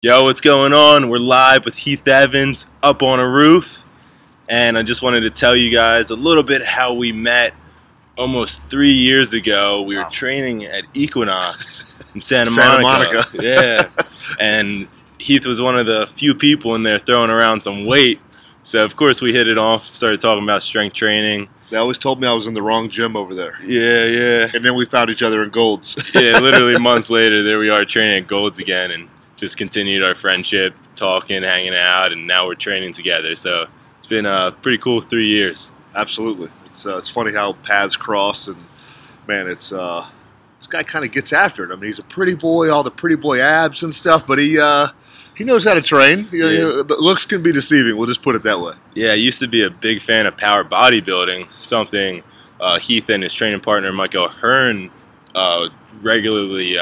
Yo, what's going on? We're live with Heath Evans up on a roof, and I just wanted to tell you guys a little bit how we met almost 3 years ago. We were training at Equinox in Santa Monica. Yeah, and Heath was one of the few people in there throwing around some weight. So of course we hit it off, started talking about strength training. They always told me I was in the wrong gym over there. Yeah. And then we found each other in Gold's. Yeah, literally months later, there we are training at Gold's again, and just continued our friendship, talking, hanging out, and now we're training together. So it's been a pretty cool 3 years. Absolutely. It's funny how paths cross, and man, this guy kind of gets after it. I mean, he's a pretty boy, all the pretty boy abs and stuff, but he knows how to train. The looks can be deceiving. We'll just put it that way. Yeah, I used to be a big fan of power bodybuilding, something Heath and his training partner Michael Hearn regularly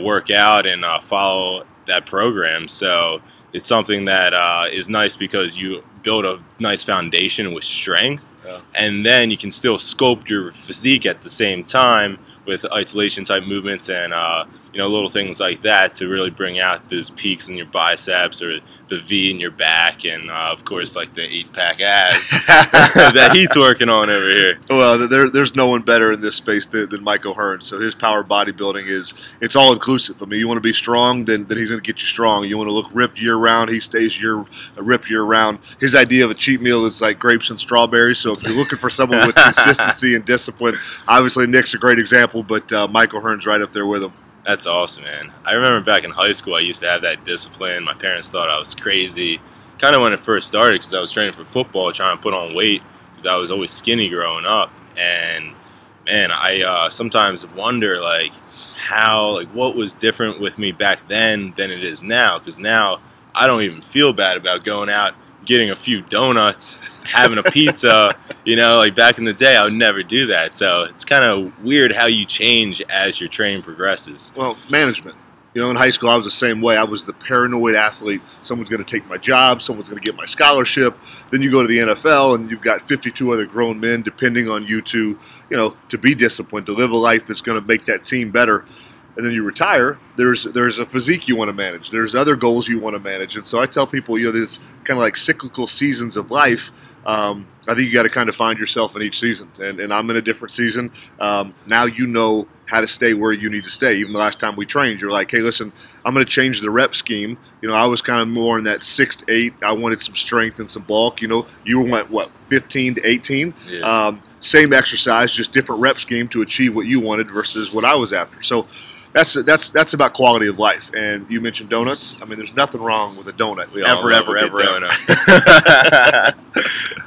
work out and follow that program. So it's something that is nice because you build a nice foundation with strength, and then you can still sculpt your physique at the same time with isolation type movements and little things like that to really bring out those peaks in your biceps or the V in your back, and of course like the 8-pack abs that Heath's working on over here. Well, there's no one better in this space than Michael Hearn. So his power bodybuilding it's all inclusive. I mean, you want to be strong, then he's going to get you strong. You want to look ripped year round, he stays ripped year round. His idea of a cheat meal is like grapes and strawberries. So if you're looking for someone with consistency and discipline, obviously Nick's a great example, but Michael Hearn's right up there with him. That's awesome, man. I remember back in high school, I used to have that discipline. My parents thought I was crazy, kind of when it first started, because I was training for football, trying to put on weight, because I was always skinny growing up. And man, I sometimes wonder what was different with me back then than it is now, because now I don't even feel bad about going out, getting a few donuts, having a pizza. Like back in the day, I would never do that. So it's kind of weird how you change as your training progresses. Well, management. In high school, I was the same way. I was the paranoid athlete. Someone's going to take my job. Someone's going to get my scholarship. Then you go to the NFL, and you've got 52 other grown men depending on you to be disciplined, to live a life that's going to make that team better. And then you retire, there's a physique you want to manage. There's other goals you want to manage. And so I tell people, there's kind of like cyclical seasons of life. I think you got to kind of find yourself in each season. And I'm in a different season. Now you know how to stay where you need to stay. Even the last time we trained, you're like, hey, listen, I'm going to change the rep scheme. I was kind of more in that 6 to 8. I wanted some strength and some bulk. You went, what, 15 to 18? Yeah. Same exercise, just different rep scheme to achieve what you wanted versus what I was after. So that's about quality of life. And you mentioned donuts. I mean, there's nothing wrong with a donut. Ever.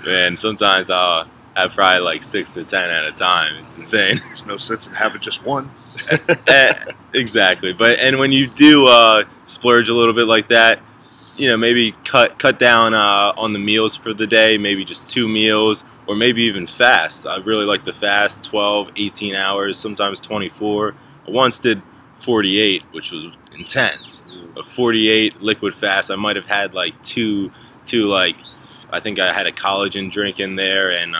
Man, sometimes I'll have probably like 6 to 10 at a time. It's insane. There's no sense in having just one. Exactly. And when you do splurge a little bit like that, maybe cut down on the meals for the day, maybe just 2 meals, or maybe even fast. I really like to fast 12, 18 hours, sometimes 24. I once did 48, which was intense. A 48 liquid fast. I might have had like two I think I had a collagen drink in there, and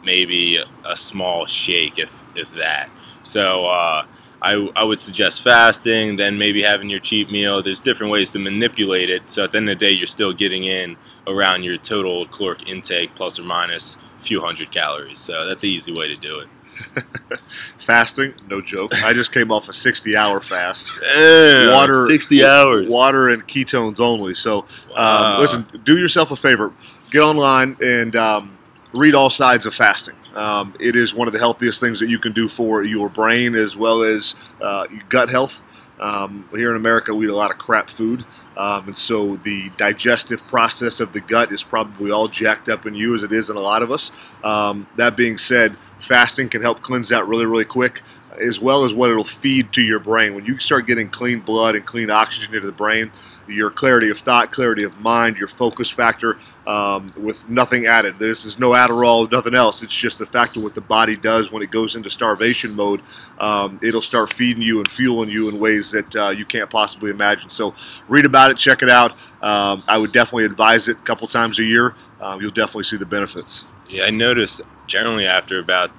maybe a small shake, if that. So I would suggest fasting, then maybe having your cheat meal. There's different ways to manipulate it, so at the end of the day, you're still getting in around your total caloric intake, plus or minus a few hundred calories. So that's an easy way to do it. Fasting, no joke. I just came off a 60-hour fast. Damn, 60 hours. Water and ketones only. So Wow. Listen, do yourself a favor. Get online and read all sides of fasting. It is one of the healthiest things that you can do for your brain as well as gut health. Here in America, we eat a lot of crap food. And so the digestive process of the gut is probably all jacked up in you as it is in a lot of us. That being said, fasting can help cleanse that really, really quick, as well as what it'll feed to your brain. When you start getting clean blood and clean oxygen into the brain, your clarity of thought, clarity of mind, your focus factor, with nothing added. This is no Adderall, nothing else. It's just the fact of what the body does when it goes into starvation mode. It'll start feeding you and fueling you in ways that you can't possibly imagine. So read about it, check it out. I would definitely advise it a couple times a year. You'll definitely see the benefits. Yeah, I noticed generally after about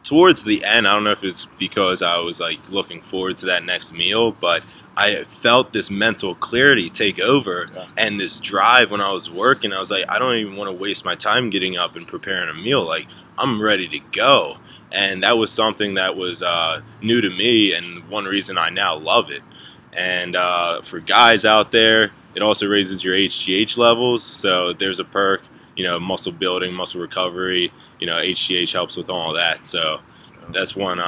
towards the end, I don't know if it's because I was like looking forward to that next meal, but I felt this mental clarity take over, and this drive when I was working. I was like, I don't even want to waste my time getting up and preparing a meal. Like, I'm ready to go. And that was something that was new to me, and one reason I now love it. And for guys out there, it also raises your HGH levels. So there's a perk, you know, muscle building, muscle recovery. You know, HGH helps with all that. So that's one,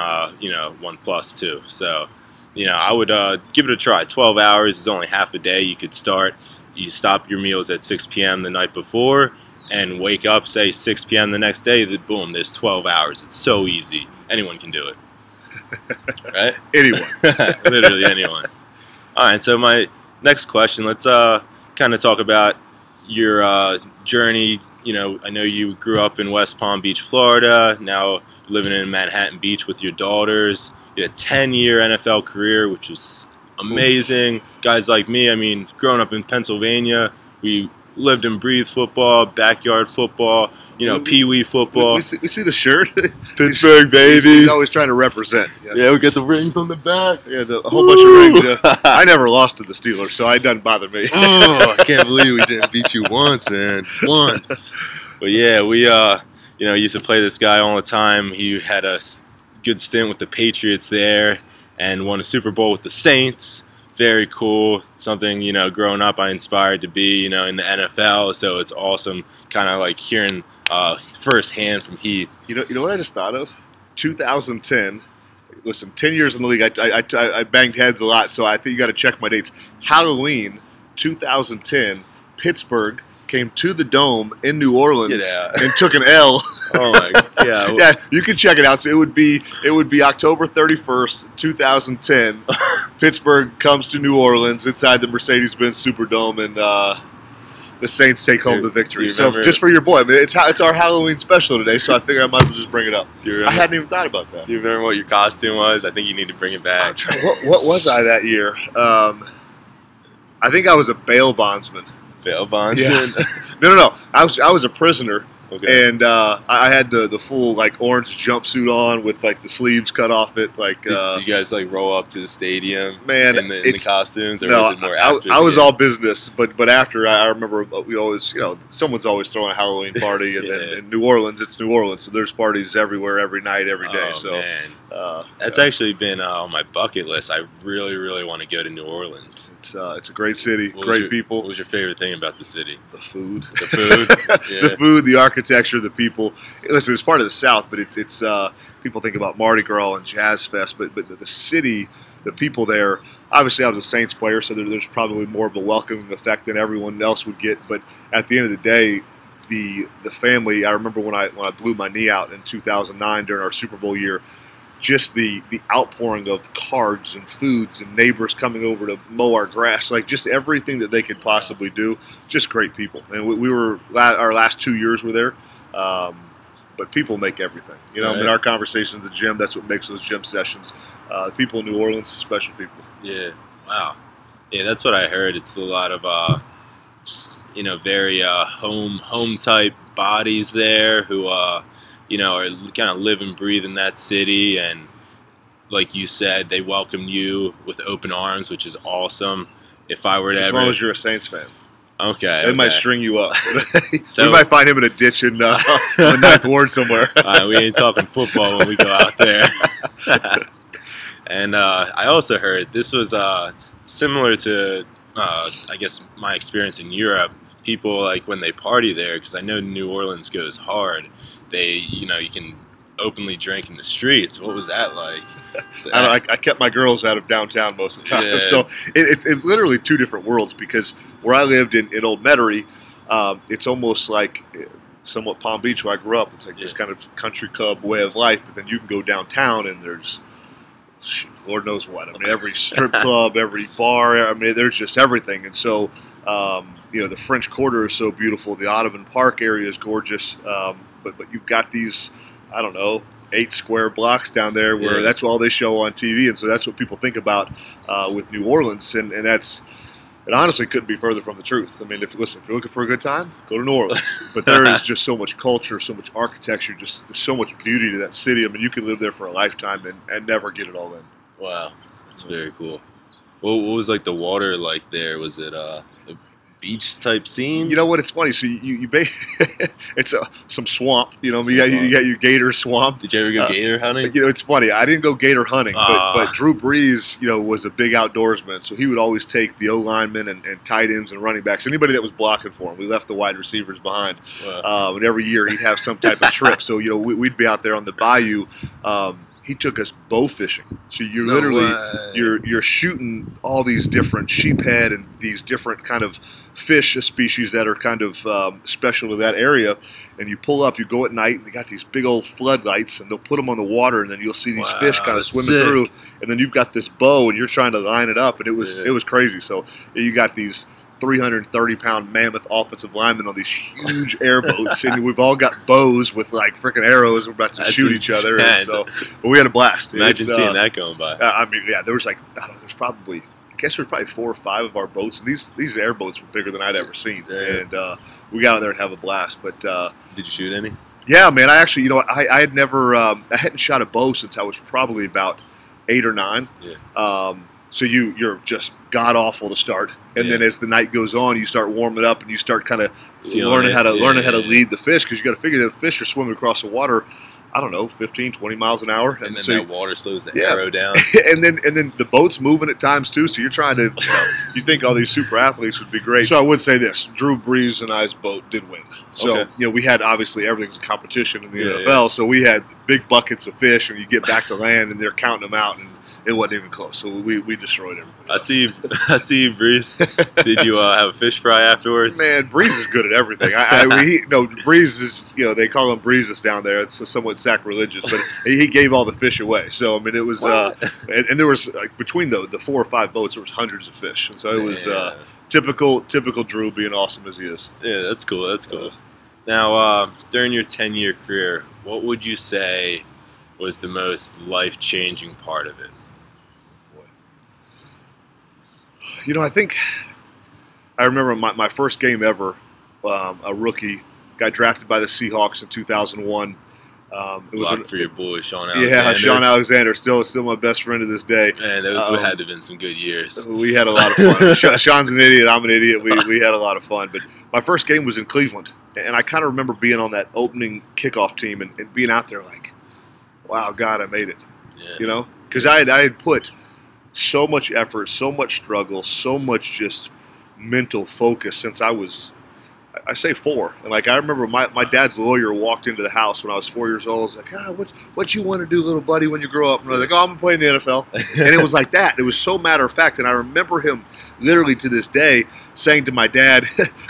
you know, one plus too. So, you know, I would give it a try. 12 hours is only half a day. You could start, you stop your meals at 6 p.m. the night before and wake up, say, 6 p.m. the next day, then boom, there's 12 hours. It's so easy. Anyone can do it. Right? Anyone. Literally anyone. All right, so my next question, let's kind of talk about your journey. You know, I know you grew up in West Palm Beach, Florida, now living in Manhattan Beach with your daughters. You had a 10-year NFL career, which was amazing. Guys like me, I mean, growing up in Pennsylvania, we lived and breathed football, backyard football, you know, pee-wee football. We see the shirt. Pittsburgh, baby. He's always trying to represent. Yeah, we got the rings on the back. Yeah, a whole bunch of rings. I never lost to the Steelers, so it doesn't bother me. Oh, I can't believe we didn't beat you once, man. Once. But yeah, we, you know, used to play this guy all the time. He had a good stint with the Patriots there and won a Super Bowl with the Saints. Very cool. Something, you know, growing up I inspired to be, you know, in the NFL. So it's awesome kind of like hearing firsthand from Heath. You know what I just thought of? 2010. Listen, 10 years in the league. I banged heads a lot, so I think you got to check my dates. Halloween 2010, Pittsburgh came to the Dome in New Orleans and took an L. Oh my god! Yeah, you can check it out. So it would be October 31st, 2010. Pittsburgh comes to New Orleans inside the Mercedes-Benz Superdome, and the Saints take home the victory. So just for your boy, I mean, it's our Halloween special today. So I figured I might as well just bring it up. I hadn't even thought about that. Do you remember what your costume was? I think you need to bring it back. What was I that year? I think I was a bail bondsman. Bail bondsman? Yeah. No. I was a prisoner. Okay. And I had the full like orange jumpsuit on with like the sleeves cut off it. Like, did you guys like roll up to the stadium? Man, in the costumes, or no, was it more after? I was all business, but after I remember we always, you know, someoone's always throwing a Halloween party, and then in New Orleans, it's New Orleans, so there's parties everywhere, every night, every day. So man. That's actually been on my bucket list. I really want to go to New Orleans. It's a great city, great people. What was your favorite thing about the city? The food. The food. Yeah. The food, the architecture, the people. Listen, it's part of the South, but it's people think about Mardi Gras and Jazz Fest, but the city, the people there. Obviously, I was a Saints player, so there's probably more of a welcoming effect than everyone else would get. But at the end of the day, the family. I remember when I blew my knee out in 2009 during our Super Bowl year. Just the outpouring of cards and foods and neighbors coming over to mow our grass, like just everything that they could possibly do. Just great people. And we were, our last 2 years were there. But people make everything. You know, right. I mean, our conversations at the gym, that's what makes those gym sessions. The people in New Orleans, special people. Yeah. Wow. Yeah, that's what I heard. It's a lot of just, you know, very home type bodies there who you know, are kind of live and breathe in that city, and like you said, they welcome you with open arms, which is awesome. If I were to as long as you're a Saints fan. Okay. They might string you up. So, we might find him in a ditch in the 9th Ward somewhere. We ain't talking football when we go out there. And I also heard this was similar to, I guess, my experience in Europe. People, like, when they party there, because I know New Orleans goes hard, they, you know, you can openly drink in the streets. What was that like? I kept my girls out of downtown most of the time. Yeah. So it's literally two different worlds, because where I lived in Old Metairie, it's almost like somewhat Palm Beach where I grew up. It's like this kind of country club way of life, but then you can go downtown and there's Lord knows what. I mean, every strip club, every bar, I mean, there's just everything. And so, you know, the French Quarter is so beautiful. The Audubon Park area is gorgeous. But you've got these, I don't know, 8 square blocks down there where that's all they show on TV. And so that's what people think about with New Orleans. And it honestly couldn't be further from the truth. I mean, if you're looking for a good time, go to New Orleans. But there is just so much culture, so much architecture, just there's so much beauty to that city. I mean, you could live there for a lifetime and never get it all in. Wow, that's very cool. What was like the water like there? Was it a beach type scene? You know what? It's funny. So it's some swamp. You know, you got your gator swamp. Did you ever go gator hunting? You know, it's funny. I didn't go gator hunting, but Drew Brees, you know, was a big outdoorsman. So he would always take the O linemen and tight ends and running backs, anybody that was blocking for him. We left the wide receivers behind. Wow. And every year he'd have some type of trip. So you know, we'd be out there on the bayou. He took us bow fishing. So you're you're shooting all these different sheephead and these different kind of fish species that are kind of special to that area. And you pull up, you go at night, and they got these big old floodlights, and they'll put them on the water, and then you'll see these fish kind of swimming through. And then you've got this bow, and you're trying to line it up, and it was crazy. So you got these 330-pound mammoth offensive linemen on these huge airboats, and we've all got bows with like freaking arrows. We're about to shoot each other, and so but we had a blast. Imagine seeing that going by. I mean, yeah, there was like there's probably 4 or 5 of our boats, and these airboats were bigger than I'd ever seen, and we got out there and have a blast. But did you shoot any? Yeah, man. I actually, you know, I had never, I hadn't shot a bow since I was probably about 8 or 9. Yeah. So you're just god awful to start, and then as the night goes on, you start warming up and you start kind of learning how to lead the fish, because you got to figure the fish are swimming across the water. I don't know, 15, 20 miles an hour, and then so that water slows the arrow down, and then the boat's moving at times too. So you're trying to, you think all these super athletes would be great. So I would say this: Drew Brees and I's boat did win. So you know, we had obviously everything's a competition in the NFL. So we had big buckets of fish, and you get back to land, and they're counting them out, and it wasn't even close. So we destroyed everybody. I see you, Breeze. Did you have a fish fry afterwards? Man, Breeze is good at everything. Breeze is, you know, they call him Breezes down there. It's somewhat sacrilegious, but he gave all the fish away. So I mean, it was and there was like, between the 4 or 5 boats, there was hundreds of fish, and so it was typical Drew being awesome as he is. Yeah, that's cool. That's cool. Now, during your 10-year career, what would you say was the most life-changing part of it? You know, I think I remember my first game ever, a rookie, got drafted by the Seahawks in 2001. It was for your boy, Sean Alexander. Yeah, Sean Alexander, still my best friend to this day. Man, those had to have been some good years. We had a lot of fun. Sean's an idiot, I'm an idiot. We had a lot of fun. But my first game was in Cleveland, and I kind of remember being on that opening kickoff team and being out there like, wow, God, I made it. Yeah. You know, because I had put so much effort, so much struggle, so much just mental focus since I was, I say 4. And like I remember my dad's lawyer walked into the house when I was 4 years old. I was like, what you want to do, little buddy, when you grow up? And I was like, I'm playing the NFL. And it was like that. It was so matter of fact. And I remember him literally to this day saying to my dad,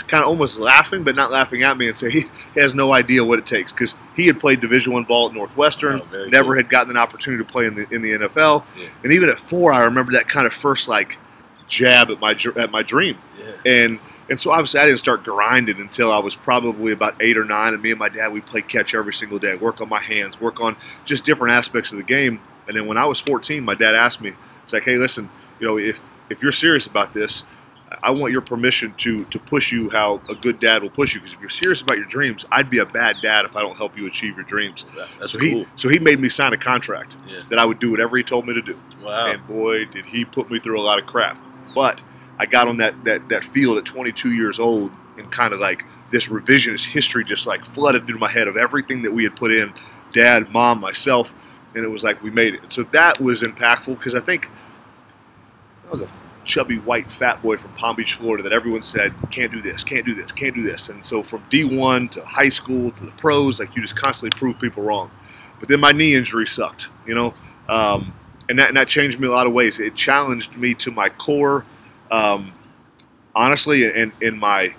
kind of almost laughing, but not laughing at me, and say he has no idea what it takes, because he had played Division I ball at Northwestern, never had gotten an opportunity to play in the NFL. Yeah. And even at 4, I remember that kind of first like jab at my dream. Yeah. And so obviously I didn't start grinding until I was probably about 8 or 9, and me and my dad, we played catch every single day, work on my hands, work on just different aspects of the game. And then when I was 14, my dad asked me, it's like, hey, listen, you know, if you're serious about this, I want your permission to push you how a good dad will push you, because if you're serious about your dreams, I'd be a bad dad if I don't help you achieve your dreams. That's cool. So he made me sign a contract that I would do whatever he told me to do. Wow. And boy, did he put me through a lot of crap. But I got on that field at 22 years old, and kind of like this revisionist history just like flooded through my head of everything that we had put in, dad, mom, myself, and it was like we made it. And so that was impactful, because I think I was a chubby white fat boy from Palm Beach, Florida, that everyone said can't do this, can't do this, can't do this. And so from D1 to high school to the pros, like you just constantly prove people wrong. But then my knee injury sucked, you know, and that changed me in a lot of ways. It challenged me to my core, honestly, and in my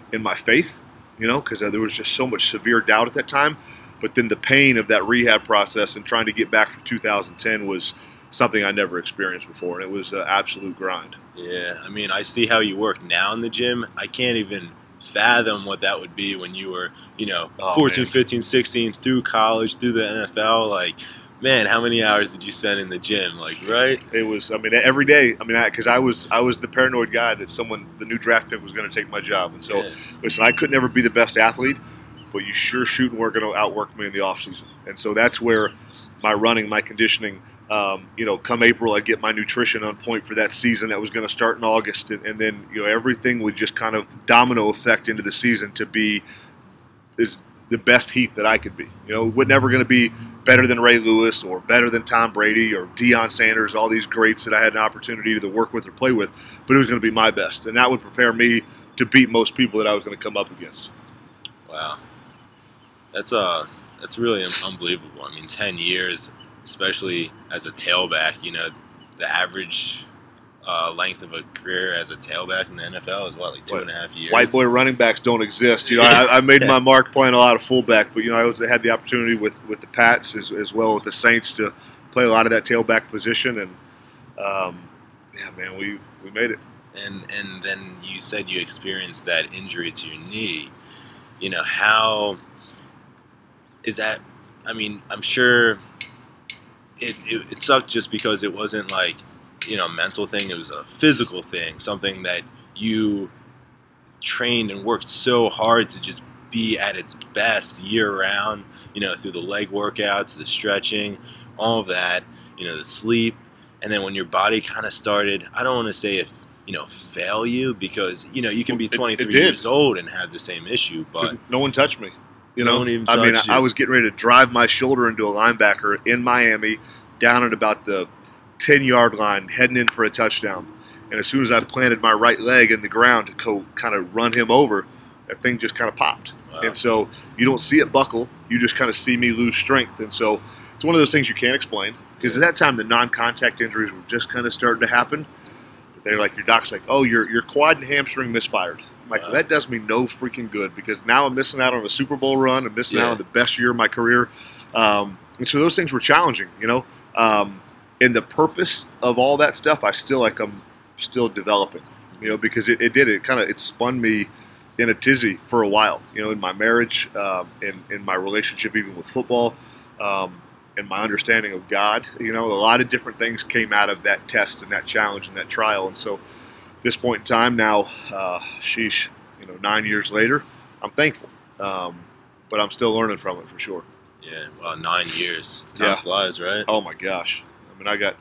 faith, you know, because there was just so much severe doubt at that time. But then the pain of that rehab process and trying to get back for 2010 was something I never experienced before, and it was an absolute grind. Yeah, I mean, I see how you work now in the gym. I can't even fathom what that would be when you were, you know, 14, 15, 16, through college, through the NFL. Like, man, how many hours did you spend in the gym? Like, right? It was, I mean, every day. I mean, because I was the paranoid guy that the new draft pick was going to take my job. And so, listen, I could never be the best athlete, but you sure shoot and we're going to outwork me in the offseason. And so that's where my running, my conditioning, come April, I'd get my nutrition on point for that season that was going to start in August, and then everything would just kind of domino effect into the season to be the best Heath that I could be. We're never going to be better than Ray Lewis or better than Tom Brady or Deion Sanders, all these greats that I had an opportunity to work with or play with, but it was going to be my best, and that would prepare me to beat most people that I was going to come up against. Wow, that's really unbelievable. I mean, 10 years, especially as a tailback. The average length of a career as a tailback in the NFL is what, like 2.5 years? White boy running backs don't exist. I made my mark playing a lot of fullback, but I also had the opportunity with the Pats as well with the Saints to play a lot of that tailback position, and yeah, man, we made it. And then you said you experienced that injury to your knee. How is that? I mean, I'm sure it sucked just because it wasn't like a mental thing. It was a physical thing, something that you trained and worked so hard to just be at its best year round, through the leg workouts, the stretching, all of that, the sleep. And then when your body kind of started, I don't want to say fail you, because you can be 23 years old and have the same issue, but no one touched me. No one even touched you. I was getting ready to drive my shoulder into a linebacker in Miami, down at about the 10-yard line, heading in for a touchdown. And as soon as I planted my right leg in the ground to go kind of run him over, that thing just kind of popped. Wow. And so you don't see it buckle, you just kind of see me lose strength. And so it's one of those things you can't explain, because at that time the non-contact injuries were just kind of starting to happen. But they're like, your doc's like, oh, your quad and hamstring misfired. I'm like, well, that does me no freaking good, because now I'm missing out on a Super Bowl run, I'm missing out on the best year of my career. And so those things were challenging, and the purpose of all that stuff, I still I'm still developing, because it spun me in a tizzy for a while, in my marriage, in my relationship even with football, and my understanding of God. A lot of different things came out of that test and that challenge and that trial. And so this point in time now, 9 years later, I'm thankful, but I'm still learning from it for sure. Yeah, well, 9 years. Time flies, right? Oh my gosh. I got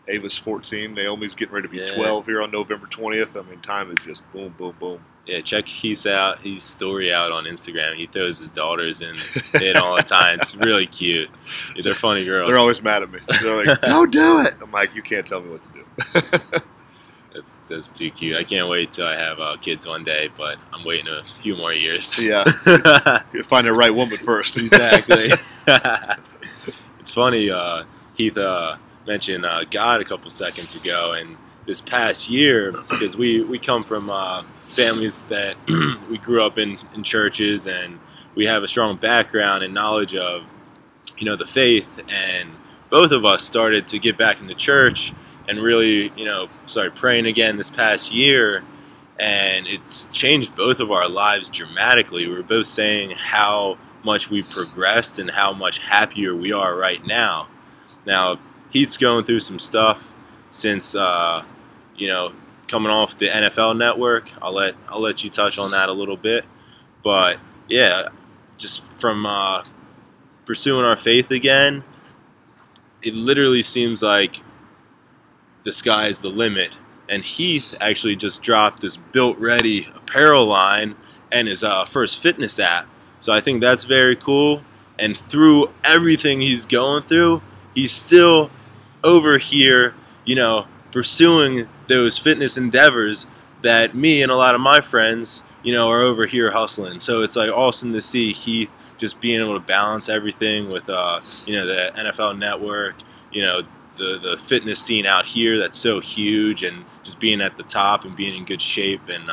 Ava's 14. Naomi's getting ready to be 12 here on November 20th. Time is just boom, boom, boom. Yeah, check Heath's story out on Instagram. He throws his daughters in all the time. It's really cute. They're funny girls. They're always mad at me. They're like, "Don't do it." I'm like, "You can't tell me what to do." That's too cute. I can't wait till I have kids one day, but I'm waiting a few more years. Yeah, you find the right woman first. Exactly. It's funny. Heath mentioned God a couple seconds ago, and this past year, because we come from families that we grew up in churches, and we have a strong background and knowledge of the faith, and both of us started to get back into church and really started praying again this past year, and it's changed both of our lives dramatically. We're both saying how much we've progressed and how much happier we are right now. Now, Heath's going through some stuff since, coming off the NFL Network. I'll let you touch on that a little bit. But, yeah, just from pursuing our faith again, it literally seems like the sky's the limit. And Heath actually just dropped this Built Ready apparel line and his first fitness app. So I think that's very cool. And through everything he's going through, he's still over here, pursuing those fitness endeavors that me and a lot of my friends, are over here hustling. So it's like awesome to see Heath just being able to balance everything with, the NFL Network, the fitness scene out here that's so huge, and just being at the top and being in good shape and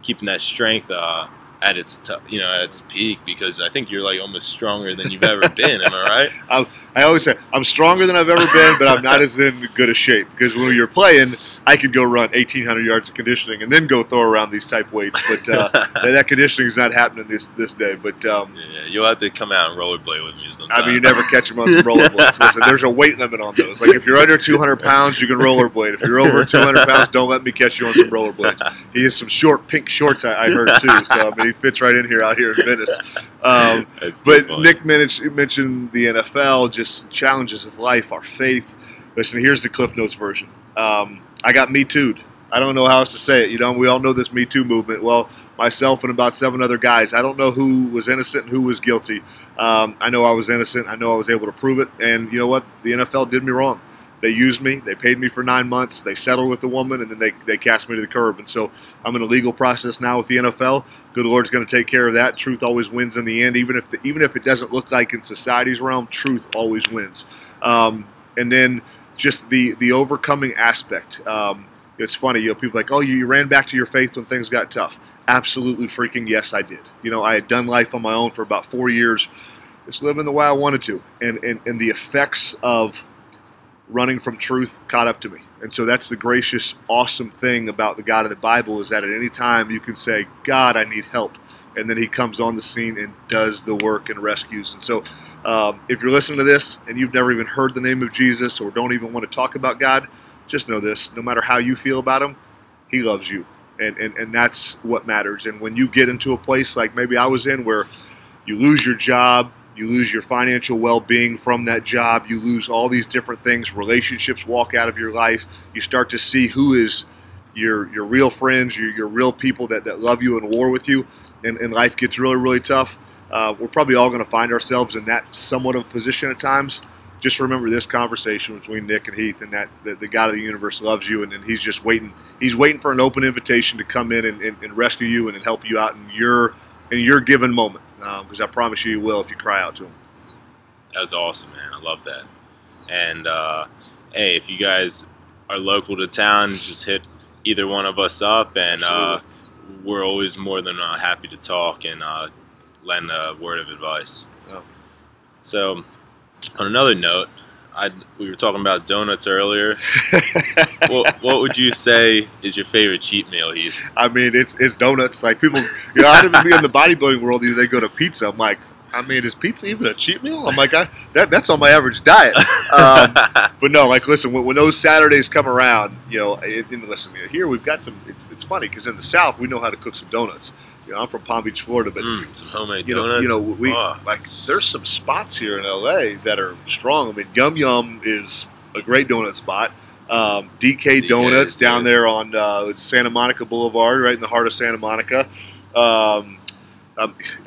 keeping that strength at its at its peak, because I think you're like almost stronger than you've ever been. Am I right? I always say I'm stronger than I've ever been, but I'm not as in good a shape, because when you're playing, I could go run 1,800 yards of conditioning and then go throw around these type weights. But that conditioning is not happening this day. But yeah, you'll have to come out and rollerblade with me sometime. You never catch them on some rollerblades. Listen, there's a weight limit on those. Like if you're under 200 pounds, you can rollerblade. If you're over 200 pounds, don't let me catch you on some rollerblades. He has some short pink shorts, I heard too. So he fits right in here out here in Venice. But Nick mentioned the NFL, just challenges of life, our faith. Listen, here's the Cliff Notes version. I got Me Too'd. I don't know how else to say it. You know, we all know this Me Too movement. Well, myself and about 7 other guys. I don't know who was innocent and who was guilty. I know I was innocent. I know I was able to prove it. And you know what? The NFL did me wrong. They used me. They paid me for 9 months. They settled with the woman, and then they cast me to the curb. And so I'm in a legal process now with the NFL. Good Lord's going to take care of that. Truth always wins in the end. Even if it doesn't look like in society's realm, truth always wins. And then just the overcoming aspect. It's funny, you know, people are like, oh, you ran back to your faith when things got tough. Absolutely freaking yes, I did. You know, I had done life on my own for about 4 years, just living the way I wanted to. And the effects of running from truth caught up to me. And so that's the gracious, awesome thing about the God of the Bible, is that at any time you can say, God, I need help. And then he comes on the scene and does the work and rescues. And so if you're listening to this and you've never even heard the name of Jesus or don't even want to talk about God, just know this: no matter how you feel about him, he loves you. And that's what matters. And when you get into a place like maybe I was in, where you lose your job, you lose your financial well-being from that job, you lose all these different things, relationships walk out of your life, you start to see who is your real friends, your real people that love you and war with you, and life gets really, really tough. We're probably all going to find ourselves in that somewhat of a position at times. Just remember this conversation between Nick and Heath, and that the God of the universe loves you, and he's just waiting. He's waiting for an open invitation to come in and rescue you and help you out in your given moment. Because I promise you, will if you cry out to him. That was awesome, man. I love that. And hey, if you guys are local to town, just hit either one of us up, and we're always more than happy to talk and lend a word of advice. Oh. So, on another note, we were talking about donuts earlier. What would you say is your favorite cheat meal, Heath? I mean, it's donuts. Like people, you know, I didn't be in the bodybuilding world. They go to pizza. I'm like, I mean, is pizza even a cheat meal? I'm like, that's on my average diet. But no, like, listen, when those Saturdays come around, you know, and listen, here we've got some. It's funny because in the South we know how to cook some donuts. You know, I'm from Palm Beach, Florida, but some homemade donuts. You know, like there's some spots here in LA that are strong. I mean, Yum Yum is a great donut spot. DK Donuts down there on Santa Monica Boulevard, right in the heart of Santa Monica. I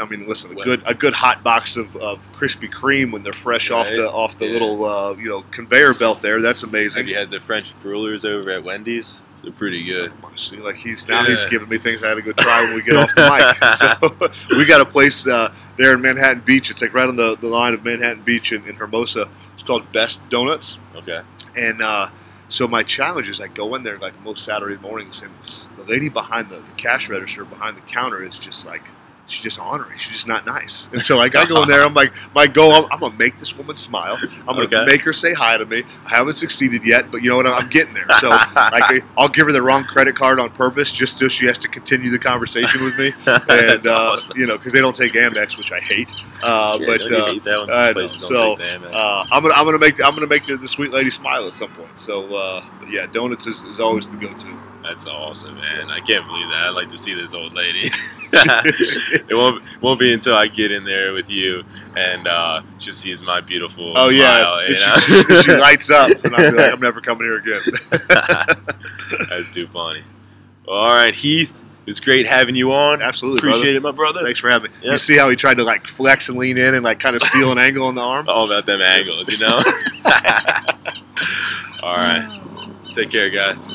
mean, listen, a good hot box of Krispy Kreme when they're fresh off the little conveyor belt there. That's amazing. Have you had the French crullers over at Wendy's? They're pretty good. See, like he's giving me things I had to go try when we get off the mic. So we got a place there in Manhattan Beach. It's like right on the line of Manhattan Beach in Hermosa. It's called VIST Donuts. Okay. And so my challenge is I go in there like most Saturday mornings, and the lady behind the cash register behind the counter is just like, she's just ornery. She's just not nice. And so like I go in there, I'm like, my goal, I'm gonna make this woman smile. I'm gonna make her say hi to me. I haven't succeeded yet, but you know what? I'm getting there. So like I'll give her the wrong credit card on purpose just so she has to continue the conversation with me. And awesome. You know, because they don't take Amex, which I hate. Don't you hate that one? So I'm gonna make the sweet lady smile at some point. So but yeah, donuts is always the go-to. That's awesome, man. I can't believe that. I'd like to see this old lady. It won't be until I get in there with you and she sees my beautiful smile. Yeah, she lights up, and I'll be like, I'm never coming here again. That's too funny. Well, all right, Heath. It was great having you on. Absolutely, appreciate it, my brother. Thanks for having me. Yep. You see how he tried to like flex and lean in and like kind of steal an angle on the arm? All about them angles, you know. All right, take care, guys.